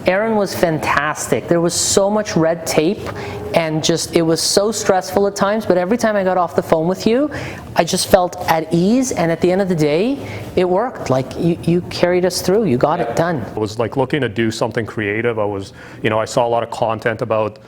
Aaron was fantastic. There was so much red tape, and just it was so stressful at times, but every time I got off the phone with you, I just felt at ease, and at the end of the day, it worked. Like you carried us through, you got it done. I was like looking to do something creative. I saw a lot of content about,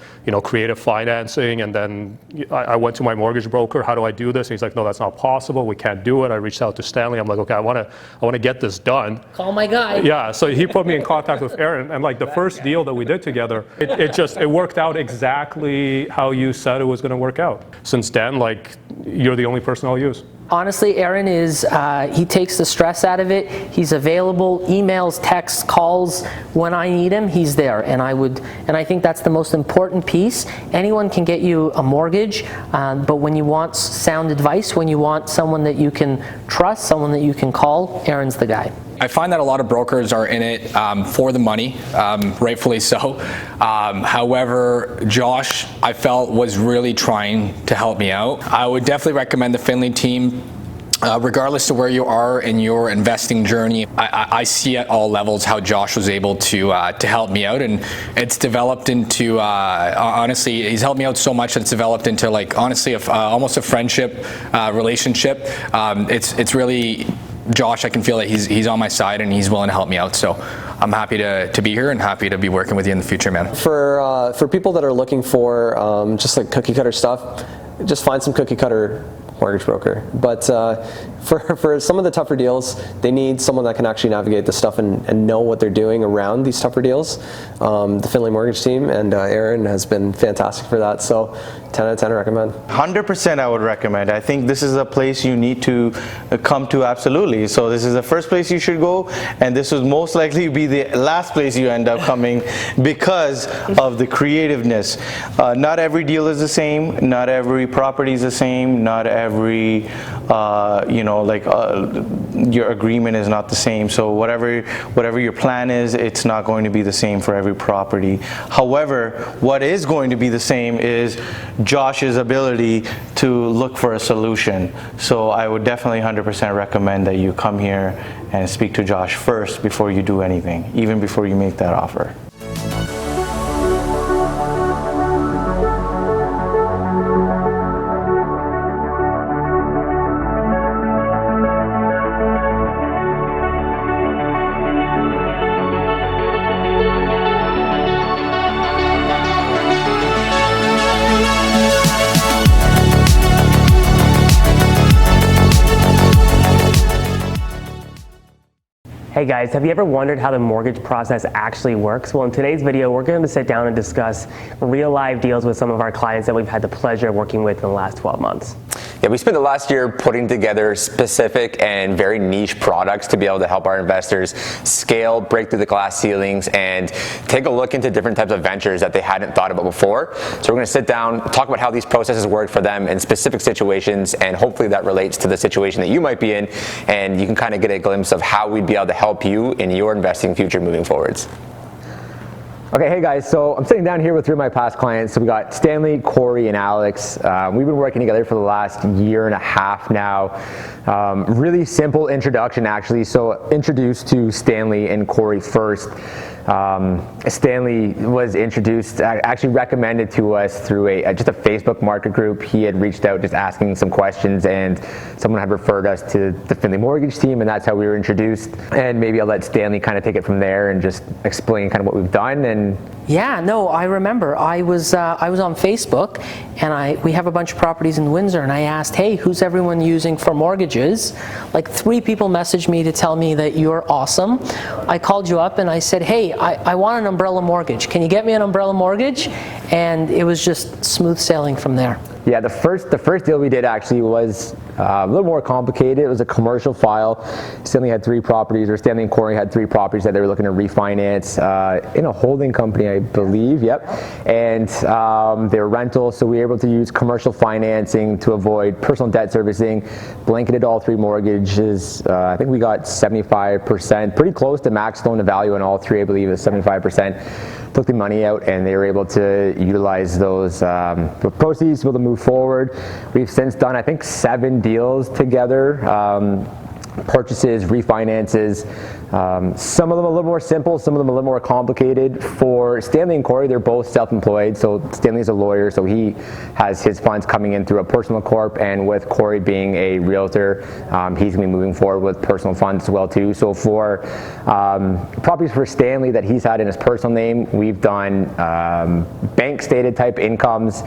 creative financing, and then I went to my mortgage broker, how do I do this? And he's like, no, that's not possible, we can't do it. I reached out to Stanley, I'm like, okay, I want to get this done. Call my guy. Yeah, so he put me in contact with Aaron, and like the first deal that we did together, it worked out exactly how you said it was going to work out. Since then, like, you're the only person I'll use. Honestly, Aaron he takes the stress out of it. He's available, emails, texts, calls. When I need him, he's there. And I think that's the most important piece. Anyone can get you a mortgage, but when you want sound advice, when you want someone that you can trust, someone that you can call, Aaron's the guy. I find that a lot of brokers are in it for the money, rightfully so. However, Josh, I felt, was really trying to help me out. I would definitely recommend the Findlay Team. Regardless of where you are in your investing journey, I see at all levels how Josh was able to help me out, and it's developed into honestly, he's helped me out so much that it's developed into, like, honestly, almost a friendship relationship. It's really, Josh, I can feel that he's on my side and he's willing to help me out. So I'm happy to be here and happy to be working with you in the future, man. For people that are looking for just like cookie cutter stuff, just find some cookie cutter mortgage broker. But for some of the tougher deals, they need someone that can actually navigate the stuff and know what they're doing around these tougher deals. The Findlay Mortgage Team and Aaron has been fantastic for that. So 10 out of 10 I recommend. 100% I would recommend. I think this is a place you need to come to, absolutely. So this is the first place you should go, and this would most likely be the last place you end up coming because of the creativeness. Not every deal is the same, not every property is the same, not every your agreement is not the same. So whatever your plan is, it's not going to be the same for every property. However, what is going to be the same is Josh's ability to look for a solution. So I would definitely 100% recommend that you come here and speak to Josh first before you do anything, even before you make that offer. Hey guys, have you ever wondered how the mortgage process actually works? Well, in today's video, we're going to sit down and discuss real live deals with some of our clients that we've had the pleasure of working with in the last 12 months. Yeah, we spent the last year putting together specific and very niche products to be able to help our investors scale, break through the glass ceilings, and take a look into different types of ventures that they hadn't thought about before. So we're going to sit down, talk about how these processes work for them in specific situations, and hopefully that relates to the situation that you might be in, and you can kind of get a glimpse of how we'd be able to help you in your investing future moving forwards. Okay, hey guys, so I'm sitting down here with three of my past clients. So we got Stanley, Corey, and Alex. We've been working together for the last year and a half now. Really simple introduction, actually. So introduced to Stanley and Corey first. Stanley was introduced, actually recommended to us through just a Facebook market group. He had reached out just asking some questions, and someone had referred us to the Findlay Mortgage Team, and that's how we were introduced. And maybe I'll let Stanley kind of take it from there and just explain kind of what we've done. And yeah, no, I remember I was on Facebook, and we have a bunch of properties in Windsor, and I asked, hey, who's everyone using for mortgages? Like 3 people messaged me to tell me that you're awesome. I called you up and I said, hey, I want an umbrella mortgage. Can you get me an umbrella mortgage? And it was just smooth sailing from there. Yeah, the first deal we did actually was a little more complicated. It was a commercial file. Stanley had 3 properties, or Stanley and Corey had 3 properties that they were looking to refinance in a holding company, I believe. Yep, and they were rental, so we were able to use commercial financing to avoid personal debt servicing. Blanketed all 3 mortgages. I think we got 75%, pretty close to max loan to value on all 3. I believe it was 75%. Took the money out, and they were able to utilize those proceeds to be able to move forward. We've since done, I think, 7 deals together, purchases, refinances. Some of them a little more simple, some of them a little more complicated. For Stanley and Corey, they're both self-employed. So Stanley's a lawyer, so he has his funds coming in through a personal corp, and with Corey being a realtor, he's going to be moving forward with personal funds as well too. So for properties for Stanley that he's had in his personal name, we've done bank stated type incomes,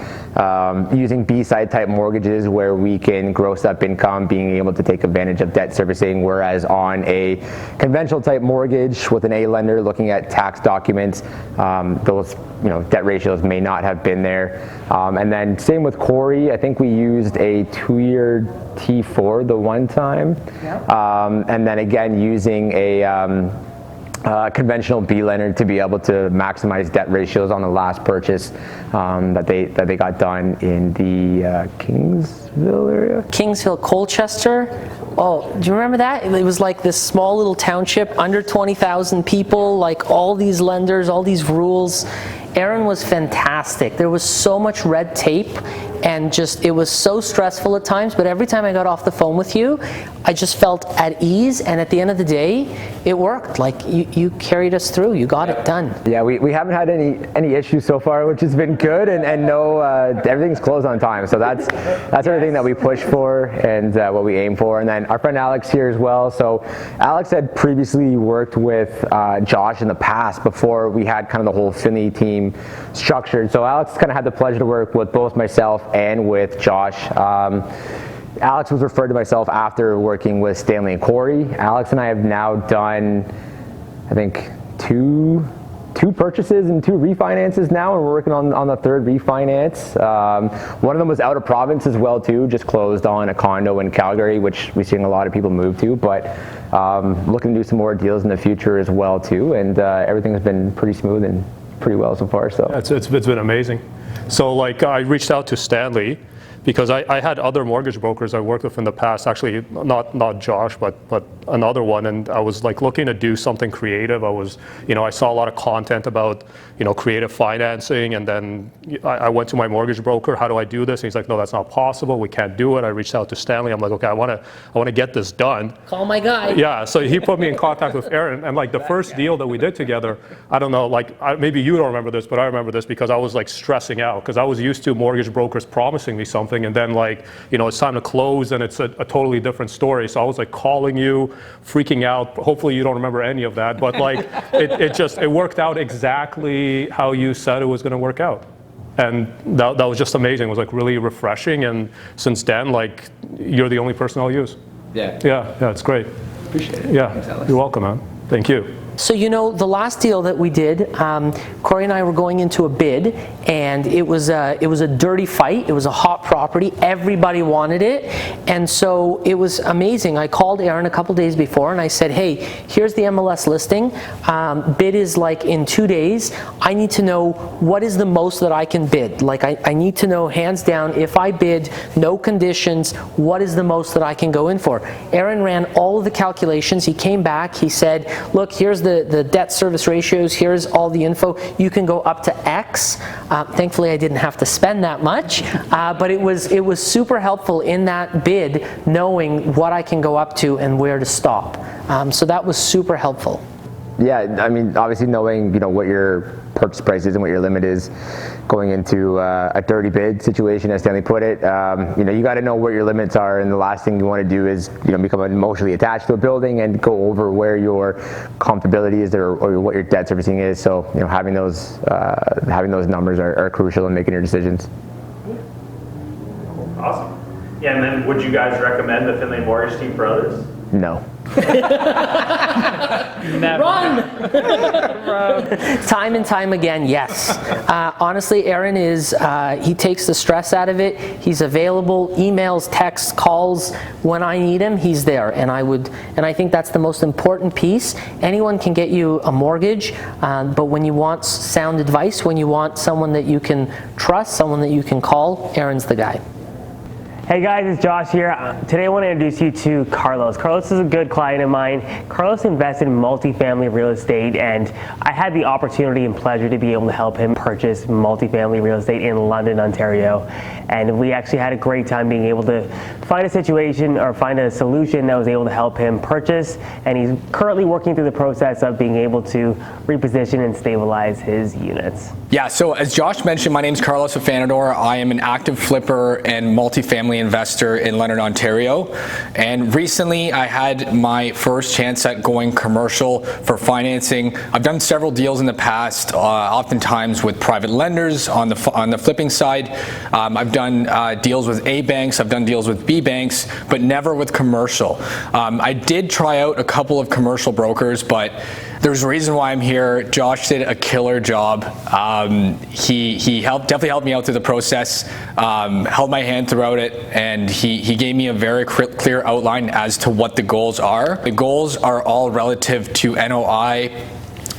using B-side type mortgages where we can gross up income, being able to take advantage of debt servicing, whereas on a conventional type mortgage with an A lender looking at tax documents, those debt ratios may not have been there. And then same with Corey, I think we used a 2-year T4 the one time. Yep. And then again using a conventional B lender to be able to maximize debt ratios on the last purchase that they got done in the Kingsville area. Kingsville, Colchester. Oh, do you remember that? It was like this small little township, under 20,000 people, like all these lenders, all these rules. Aaron was fantastic. There was so much red tape, and just it was so stressful at times, but every time I got off the phone with you, I just felt at ease, and at the end of the day, it worked. Like you carried us through, you got it done. Yeah, we haven't had any issues so far, which has been good, and no, everything's closed on time, so that's everything that we push for and what we aim for. And then our friend Alex here as well. So Alex had previously worked with Josh in the past before we had kind of the whole Findlay team structured. So Alex kind of had the pleasure to work with both myself and with Josh. Alex was referred to myself after working with Stanley and Corey. Alex and I have now done, I think, two purchases and 2 refinances now, and we're working on the 3rd refinance. One of them was out of province as well too, just closed on a condo in Calgary, which we're seeing a lot of people move to, but looking to do some more deals in the future as well too, and everything has been pretty smooth and pretty well so far. So it's been amazing. So like I reached out to Stanley because I had other mortgage brokers I worked with in the past, actually not Josh, but another one, and I was like looking to do something creative. I saw a lot of content about creative financing, and then I went to my mortgage broker, how do I do this? And he's like, no, that's not possible, we can't do it. I reached out to Stanley, I'm like, okay, I want to get this done. Call my guy. Yeah, so he put me in contact with Aaron, and like the first deal that we did together, I don't know, like maybe you don't remember this, but I remember this because I was like stressing out because I was used to mortgage brokers promising me something, and then like it's time to close and it's a totally different story. So I was like calling you, freaking out. Hopefully you don't remember any of that, but like it worked out exactly how you said it was going to work out, and that was just amazing. It was like really refreshing, and since then, like, you're the only person I'll use. Yeah, it's great. Appreciate it. Yeah. Thanks, Alex. You're welcome, man. Thank you. So the last deal that we did, Corey and I were going into a bid, and it was a dirty fight. It was a hot property. Everybody wanted it, and so it was amazing. I called Aaron a couple days before, and I said, hey, here's the MLS listing. Bid is like in 2 days. I need to know what is the most that I can bid. Like I need to know hands down, if I bid, no conditions, what is the most that I can go in for? Aaron ran all of the calculations. He came back. He said, look, here's the debt service ratios, here's all the info, you can go up to X. Thankfully I didn't have to spend that much, but it was super helpful in that bid knowing what I can go up to and where to stop. So that was super helpful. Yeah, I mean, obviously knowing what your purchase price is and what your limit is going into a dirty bid situation, as Stanley put it, you got to know what your limits are, and the last thing you want to do is become emotionally attached to a building and go over where your comfortability is or what your debt servicing is. So having those numbers are crucial in making your decisions. Awesome. Yeah, and then would you guys recommend the Findlay Mortgage Team for others? No. Run! Time and time again, yes. Honestly, Aaron he takes the stress out of it. He's available, emails, texts, calls. When I need him, he's there. And I think that's the most important piece. Anyone can get you a mortgage, but when you want sound advice, when you want someone that you can trust, someone that you can call, Aaron's the guy. Hey guys, it's Josh here. Today I want to introduce you to Carlos. Carlos is a good client of mine. Carlos invested in multifamily real estate, and I had the opportunity and pleasure to be able to help him purchase multifamily real estate in London, Ontario. And we actually had a great time being able to find a situation or find a solution that was able to help him purchase, and he's currently working through the process of being able to reposition and stabilize his units. Yeah, so as Josh mentioned, my name's Carlos Afanador. I am an active flipper and multifamily investor in London, Ontario. And recently I had my first chance at going commercial for financing. I've done several deals in the past, oftentimes with private lenders on the flipping side. I've done deals with A banks, I've done deals with B banks, but never with commercial. I did try out a couple of commercial brokers, but there's a reason why I'm here. Josh did a killer job. He definitely helped me out through the process, held my hand throughout it, and he gave me a very clear outline as to what the goals are. The goals are all relative to NOI.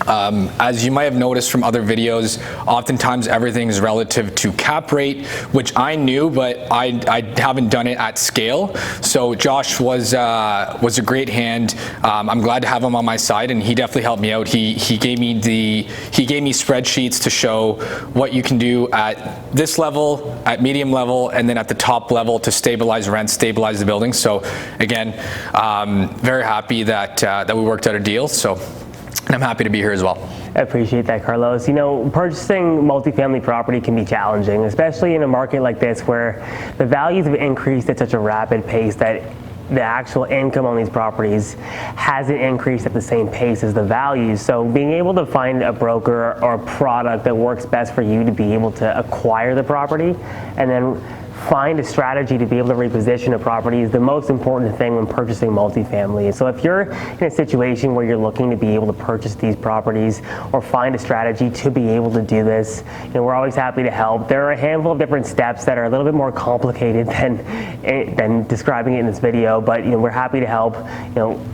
As you might have noticed from other videos, oftentimes everything is relative to cap rate, which I knew, but I haven't done it at scale. So Josh was a great hand. I'm glad to have him on my side, and he definitely helped me out. He gave me spreadsheets to show what you can do at this level, at medium level, and then at the top level to stabilize rent, stabilize the building. So again, very happy that we worked out a deal. And I'm happy to be here as well. I appreciate that, Carlos. You know, purchasing multifamily property can be challenging, especially in a market like this where the values have increased at such a rapid pace that the actual income on these properties hasn't increased at the same pace as the values. So being able to find a broker or a product that works best for you to be able to acquire the property and then find a strategy to be able to reposition a property is the most important thing when purchasing multifamily. So if you're in a situation where you're looking to be able to purchase these properties or find a strategy to be able to do this, you know, we're always happy to help. There are a handful of different steps that are a little bit more complicated than describing it in this video, but you know, we're happy to help. You know,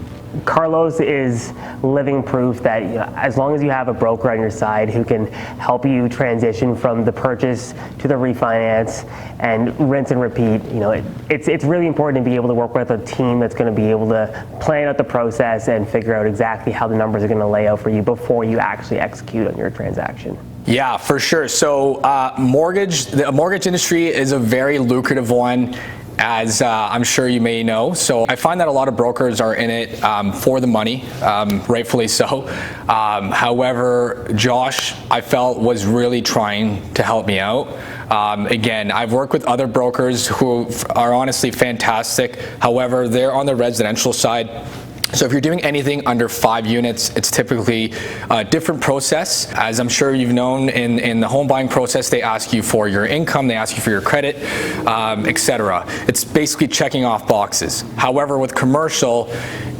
Carlos is living proof that, you know, as long as you have a broker on your side who can help you transition from the purchase to the refinance and rinse and repeat, you know, it's really important to be able to work with a team that's going to be able to plan out the process and figure out exactly how the numbers are going to lay out for you before you actually execute on your transaction. Yeah, for sure. So the mortgage industry is a very lucrative one, as I'm sure you may know. So I find that a lot of brokers are in it for the money, rightfully so. However, Josh, I felt, was really trying to help me out. Again, I've worked with other brokers who are honestly fantastic. However, they're on the residential side. So if you're doing anything under 5 units, it's typically a different process. As I'm sure you've known, in the home buying process, they ask you for your income, they ask you for your credit, etc. It's basically checking off boxes. However, with commercial,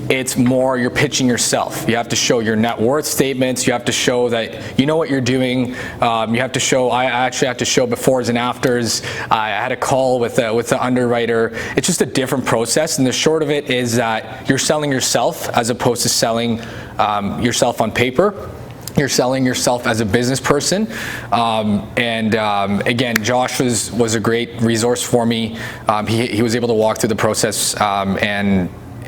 it's more you're pitching yourself. You have to show your net worth statements. You have to show that you know what you're doing. You have to show. I actually have to show befores and afters. I had a call with the underwriter. It's just a different process. And the short of it is that you're selling yourself as opposed to selling yourself on paper. You're selling yourself as a business person. Again, Josh was a great resource for me. He was able to walk through the process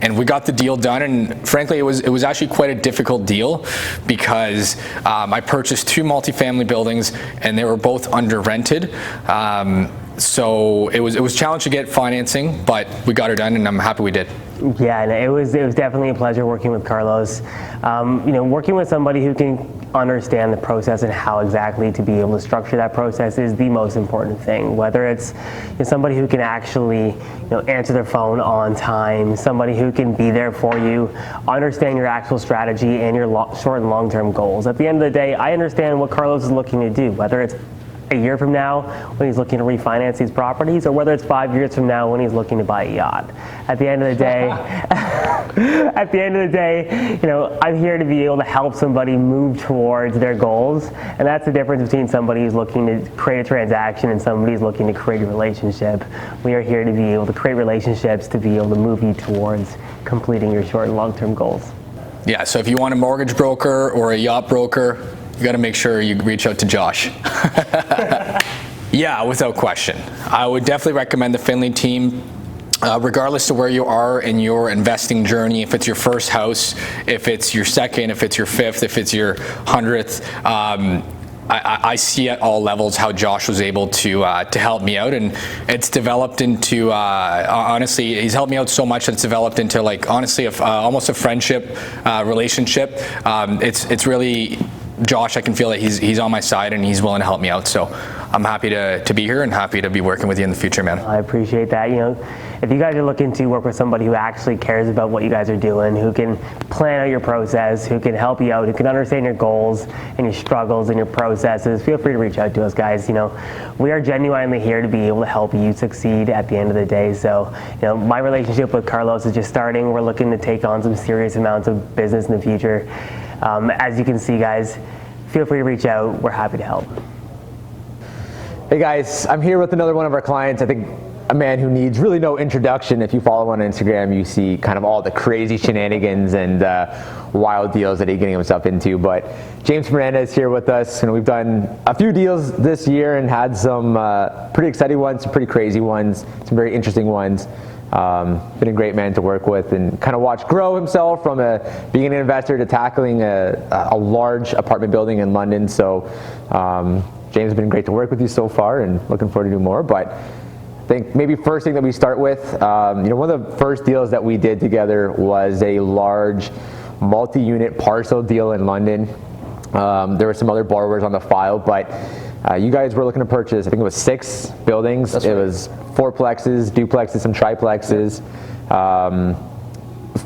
and we got the deal done, and frankly it was actually quite a difficult deal because I purchased 2 multifamily buildings and they were both under rented. So it was challenging to get financing, but we got it done and I'm happy we did. Yeah, and it was definitely a pleasure working with Carlos. You know, working with somebody who can understand the process and how exactly to be able to structure that process is the most important thing. Whether it's somebody who can actually answer their phone on time, somebody who can be there for you, understand your actual strategy and your short and long-term goals. At the end of the day, I understand what Carlos is looking to do, whether it's a year from now when he's looking to refinance these properties, or whether it's 5 years from now when he's looking to buy a yacht. At the end of the day, I'm here to be able to help somebody move towards their goals, and that's the difference between somebody who's looking to create a transaction and somebody who's looking to create a relationship. We are here to be able to create relationships to be able to move you towards completing your short and long-term goals. Yeah, so if you want a mortgage broker or a yacht broker, you got to make sure you reach out to Josh. Yeah, without question. I would definitely recommend the Findlay Team. Regardless of where you are in your investing journey, if it's your first house, if it's your second, if it's your fifth, if it's your 100th, I see at all levels how Josh was able to help me out, and it's developed into honestly, he's helped me out so much that it's developed into like honestly almost a friendship relationship. It's really Josh. I can feel that he's on my side and he's willing to help me out. So I'm happy to be here and happy to be working with you in the future, man. I appreciate that. You know, if you guys are looking to work with somebody who actually cares about what you guys are doing, who can plan out your process, who can help you out, who can understand your goals and your struggles and your processes, feel free to reach out to us, guys. You know, we are genuinely here to be able to help you succeed at the end of the day. So, you know, my relationship with Carlos is just starting. We're looking to take on some serious amounts of business in the future. As you can see, guys, feel free to reach out. We're happy to help. Hey guys, I'm here with another one of our clients. I think a man who needs really no introduction. If you follow him on Instagram, you see kind of all the crazy shenanigans and wild deals that he's getting himself into. But James Miranda is here with us, and we've done a few deals this year and had some pretty exciting ones, some pretty crazy ones, some very interesting ones. Been a great man to work with and kind of watch grow himself from being an investor to tackling a large apartment building in London. So James, has been great to work with you so far and looking forward to do more. But I think maybe first thing that we start with, you know, one of the first deals that we did together was a large multi-unit parcel deal in London. There were some other borrowers on the file, but you guys were looking to purchase, I think it was 6 buildings. That's right. It was 4plexes, duplexes, some triplexes.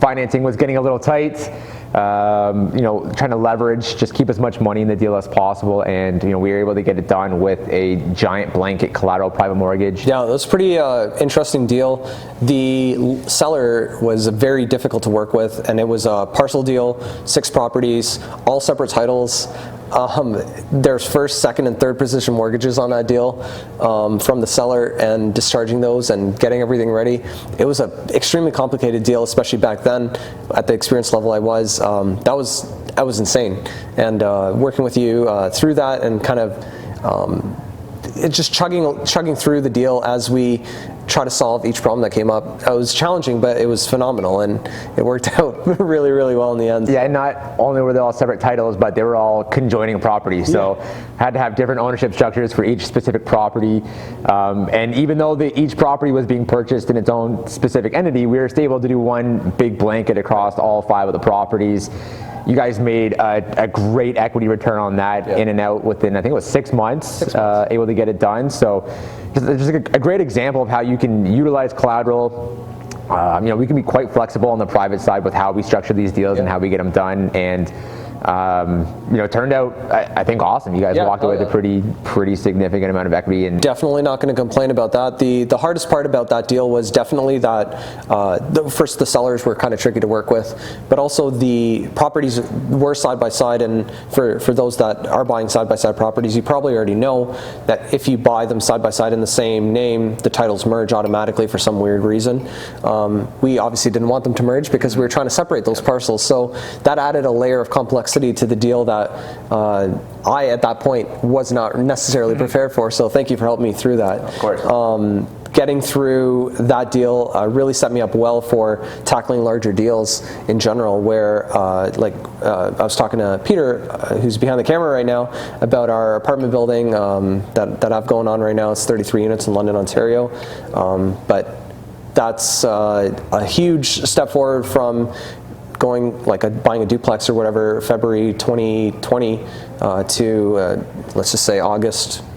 Financing was getting a little tight. You know, trying to leverage, just keep as much money in the deal as possible, and you know, we were able to get it done with a giant blanket collateral private mortgage. Yeah, that was a pretty interesting deal. The seller was very difficult to work with, and it was a parcel deal, 6 properties, all separate titles. There's first, second, and third position mortgages on that deal from the seller, and discharging those and getting everything ready. It was an extremely complicated deal, especially back then at the experience level I was. That was insane. And working with you through that and kind of just chugging through the deal as we try to solve each problem that came up. It was challenging, but it was phenomenal, and it worked out really, really well in the end. Yeah, and not only were they all separate titles, but they were all conjoining properties. So had to have different ownership structures for each specific property. And even though each property was being purchased in its own specific entity, we were still able to do one big blanket across all 5 of the properties. You guys made a great equity return on that, in and out within, I think it was 6 months, able to get it done. So just a great example of how you can utilize collateral. You know, we can be quite flexible on the private side with how we structure these deals and how we get them done. And you know, it turned out, I think, awesome. You guys walked away with a pretty significant amount of equity. And definitely not going to complain about that. The hardest part about that deal was definitely that first, the sellers were kind of tricky to work with, but also the properties were side by side. And for those that are buying side by side properties, you probably already know that if you buy them side by side in the same name, the titles merge automatically for some weird reason. We obviously didn't want them to merge because we were trying to separate those parcels. So that added a layer of complexity to the deal that I, at that point, was not necessarily prepared for. So thank you for helping me through that. Of course. Getting through that deal really set me up well for tackling larger deals in general, where I was talking to Peter, who's behind the camera right now, about our apartment building that I've going on right now. It's 33 units in London, Ontario. But that's a huge step forward from going buying a duplex or whatever February 2020 to let's just say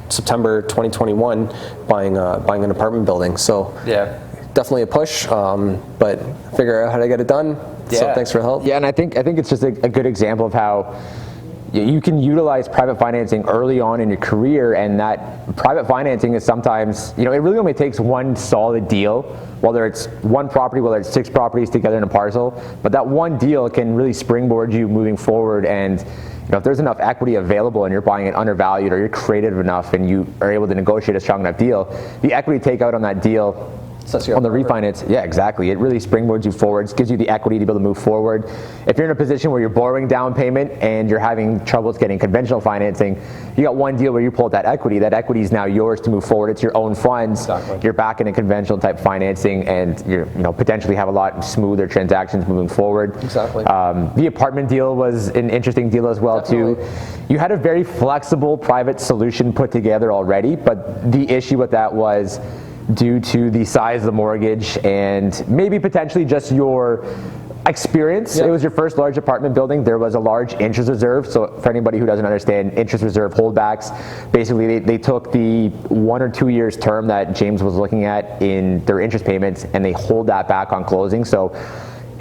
September 2021 buying an apartment building. So definitely a push, but figure out how to get it done. So thanks for the help. Yeah, and I think it's just a good example of how you can utilize private financing early on in your career, and that private financing is sometimes, you know, it really only takes one solid deal, whether it's one property, whether it's 6 properties together in a parcel, but that one deal can really springboard you moving forward. And you know, if there's enough equity available and you're buying it undervalued, or you're creative enough and you are able to negotiate a strong enough deal, the equity takeout on that deal Sets you up on the forever. refinance. Yeah, exactly. It really springboards you forward, gives you the equity to be able to move forward. If you're in a position where you're borrowing down payment and you're having troubles getting conventional financing, you got one deal where you pull out that equity is now yours to move forward. It's your own funds. Exactly. You're back in a conventional type financing, and you're potentially have a lot smoother transactions moving forward. Exactly. The apartment deal was an interesting deal as well too. You had a very flexible private solution put together already, but the issue with that was due to the size of the mortgage and maybe potentially just your experience. It was your first large apartment building. There was a large interest reserve. So for anybody who doesn't understand interest reserve holdbacks, basically they took the 1 or 2 years term that James was looking at in their interest payments and they hold that back on closing. So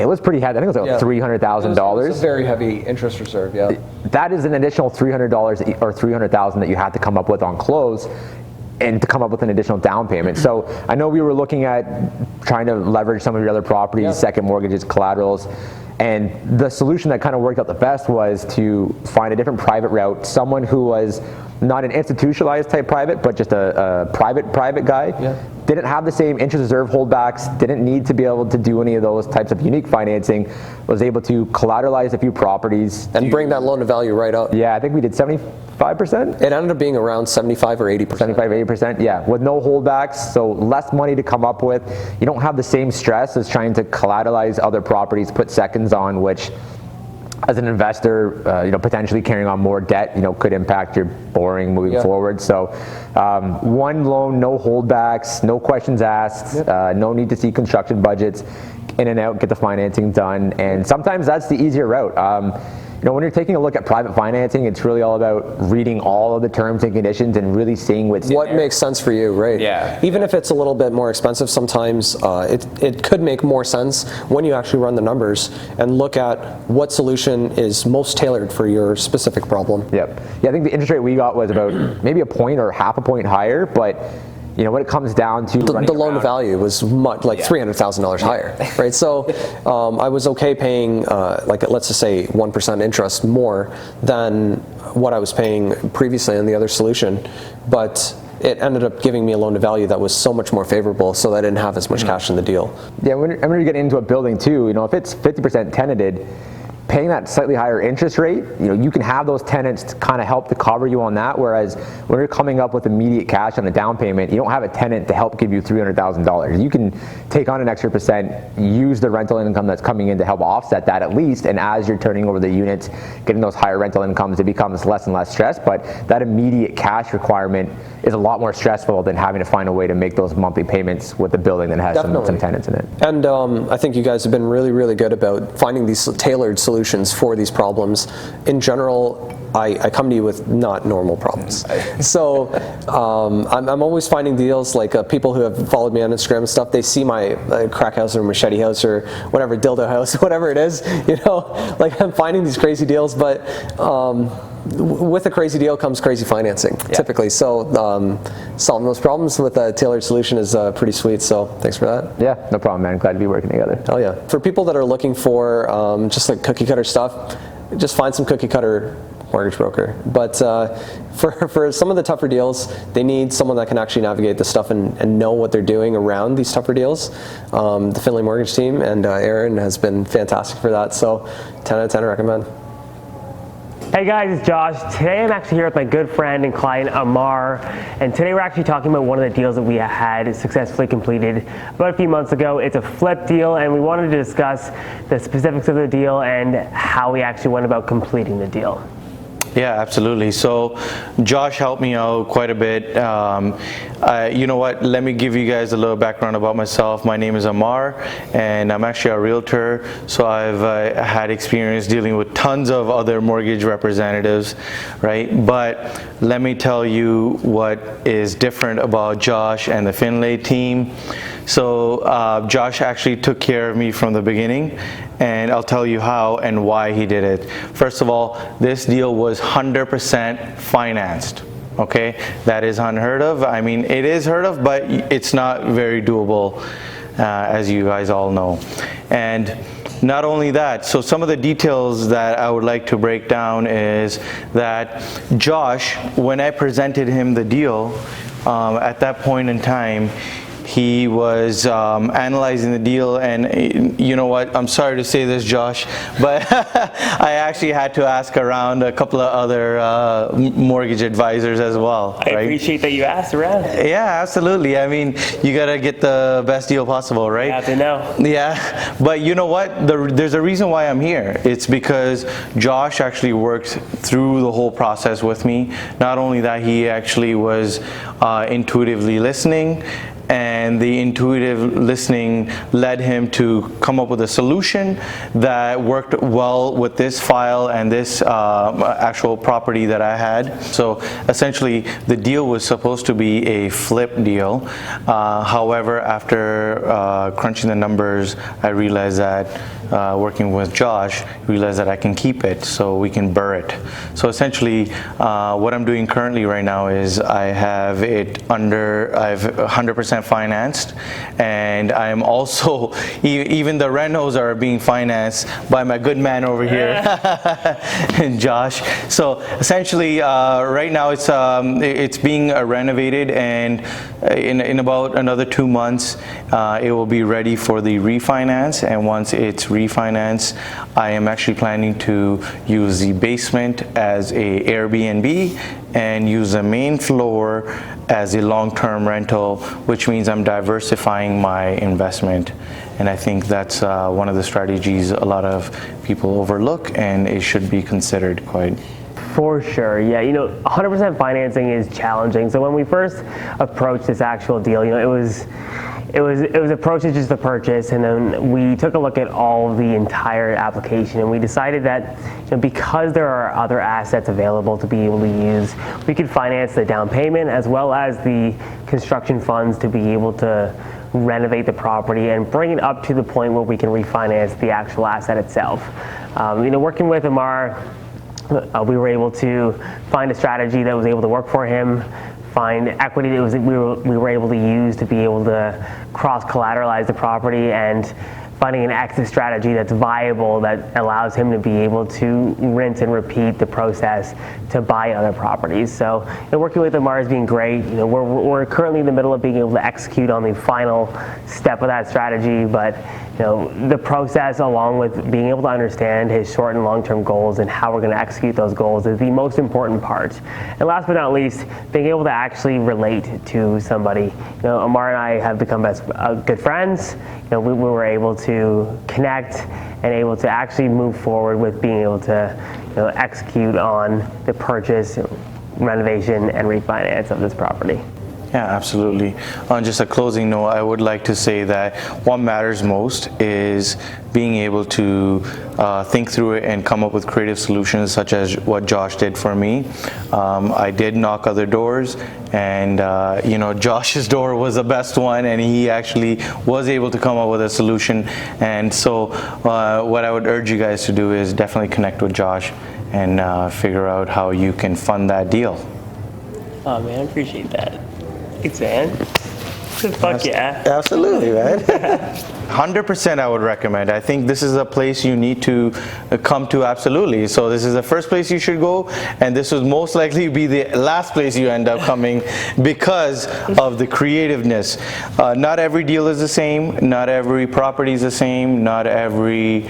it was pretty heavy. I think it was about $300,000. It was a very heavy interest reserve, yeah. That is an additional $300 or $300,000 that you had to come up with on close, and to come up with an additional down payment. So I know we were looking at trying to leverage some of your other properties, second mortgages, collaterals, and the solution that kind of worked out the best was to find a different private route, someone who was not an institutionalized type private, but just a private guy. Didn't have the same interest reserve holdbacks, didn't need to be able to do any of those types of unique financing, was able to collateralize a few properties. And bring that loan to value right up. Yeah, I think we did 75%? It ended up being around 75 or 80%. 75, 80%, yeah, with no holdbacks, so less money to come up with. You don't have the same stress as trying to collateralize other properties, put seconds on, which as an investor, potentially carrying on more debt, could impact your borrowing moving forward. So one loan, no holdbacks, no questions asked, no need to see construction budgets, in and out, get the financing done, and sometimes that's the easier route. When you're taking a look at private financing, it's really all about reading all of the terms and conditions and really seeing what makes sense for you, right? Yeah. Even if it's a little bit more expensive, sometimes it could make more sense when you actually run the numbers and look at what solution is most tailored for your specific problem. Yep. Yeah, I think the interest rate we got was about maybe a point or half a point higher, but what it comes down to, the loan to value was much like $300,000 higher, right? So I was okay paying let's just say 1% interest more than what I was paying previously on the other solution, but it ended up giving me a loan to value that was so much more favorable, so that I didn't have as much cash in the deal. Yeah, when you get into a building too, if it's 50% tenanted, paying that slightly higher interest rate, you can have those tenants to kind of help to cover you on that, whereas when you're coming up with immediate cash on the down payment, you don't have a tenant to help give you $300,000. You can take on an extra percent, use the rental income that's coming in to help offset that at least, and as you're turning over the units, getting those higher rental incomes, it becomes less and less stress, but that immediate cash requirement is a lot more stressful than having to find a way to make those monthly payments with a building that has some tenants in it. And I think you guys have been really, really good about finding these tailored solutions for these problems. In general, I come to you with not normal problems. So I'm always finding deals like people who have followed me on Instagram and stuff, they see my crack house or machete house or whatever, dildo house, whatever it is, like I'm finding these crazy deals, but with a crazy deal comes crazy financing, typically. So solving those problems with a tailored solution is pretty sweet, so thanks for that. Yeah, no problem, man. Glad to be working together. Hell yeah. For people that are looking for just like cookie cutter stuff, just find some cookie cutter mortgage broker. But for some of the tougher deals, they need someone that can actually navigate the stuff and know what they're doing around these tougher deals. The Findlay Mortgage Team and Aaron has been fantastic for that, so 10 out of 10 I recommend. Hey guys, it's Josh. Today I'm actually here with my good friend and client Amar, and today we're actually talking about one of the deals that we had successfully completed about a few months ago. It's a flip deal, and we wanted to discuss the specifics of the deal and how we actually went about completing the deal. Yeah, absolutely. So Josh helped me out quite a bit. You know what, let me give you guys a little background about myself. My name is Amar, and I'm actually a realtor. So I've had experience dealing with tons of other mortgage representatives, right? But let me tell you what is different about Josh and the Findlay team. So Josh actually took care of me from the beginning, and I'll tell you how and why he did it. First of all, this deal was 100% financed. Okay, that is unheard of. I mean, it is heard of, but it's not very doable, as you guys all know. And not only that, so some of the details that I would like to break down is that Josh, when I presented him the deal, at that point in time, he was analyzing the deal, and you know what, I'm sorry to say this, Josh, but I actually had to ask around a couple of other mortgage advisors as well. I appreciate that you asked around. Yeah, absolutely. I mean, you gotta get the best deal possible, right? You have to know. Yeah, but you know what? There's a reason why I'm here. It's because Josh actually worked through the whole process with me. Not only that, he actually was intuitively listening, and the intuitive listening led him to come up with a solution that worked well with this file and this actual property that I had. So essentially, the deal was supposed to be a flip deal. However, after crunching the numbers, I realized that working with Josh, realized that I can keep it, so we can burr it. So essentially, what I'm doing currently right now is I have it I've 100% financed, and I am also, even the renos are being financed by my good man over here, Josh. So essentially, right now it's being renovated, and in about another 2 months, it will be ready for the refinance. And once it's refinanced, I am actually planning to use the basement as a Airbnb and use the main floor as a long-term rental, which means I'm diversifying my investment. And I think that's one of the strategies a lot of people overlook, and it should be considered quite. For sure, yeah. 100% financing is challenging. So when we first approached this actual deal, it was approached as just a purchase, and then we took a look at all the entire application, and we decided that because there are other assets available to be able to use, we could finance the down payment as well as the construction funds to be able to renovate the property and bring it up to the point where we can refinance the actual asset itself. Working with Amar, we were able to find a strategy that was able to work for him, find equity that we were able to use to be able to cross-collateralize the property, and finding an exit strategy that's viable that allows him to be able to rinse and repeat the process to buy other properties. So working with Amar has been great. We're currently in the middle of being able to execute on the final step of that strategy, but the process, along with being able to understand his short and long-term goals and how we're going to execute those goals, is the most important part. And last but not least, being able to actually relate to somebody. Amar and I have become good friends. We were able to connect and able to actually move forward with being able to execute on the purchase, renovation, and refinance of this property. Yeah, absolutely. On just a closing note, I would like to say that what matters most is being able to think through it and come up with creative solutions, such as what Josh did for me. I did knock other doors, and Josh's door was the best one, and he actually was able to come up with a solution. And so what I would urge you guys to do is definitely connect with Josh and figure out how you can fund that deal. Oh man, I appreciate that. Thanks, man. Fuck yeah. Absolutely, man. 100% I would recommend. I think this is a place you need to come to, absolutely. So this is the first place you should go, and this would most likely be the last place you end up coming because of the creativeness. Not every deal is the same. Not every property is the same. Not every,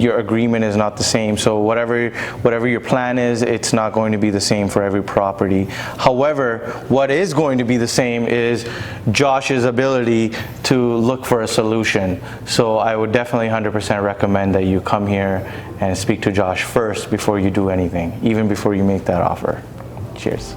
your agreement is not the same. So whatever your plan is, it's not going to be the same for every property. However, what is going to be the same is Josh's ability to look for a solution. So I would definitely 100% recommend that you come here and speak to Josh first before you do anything, even before you make that offer. Cheers.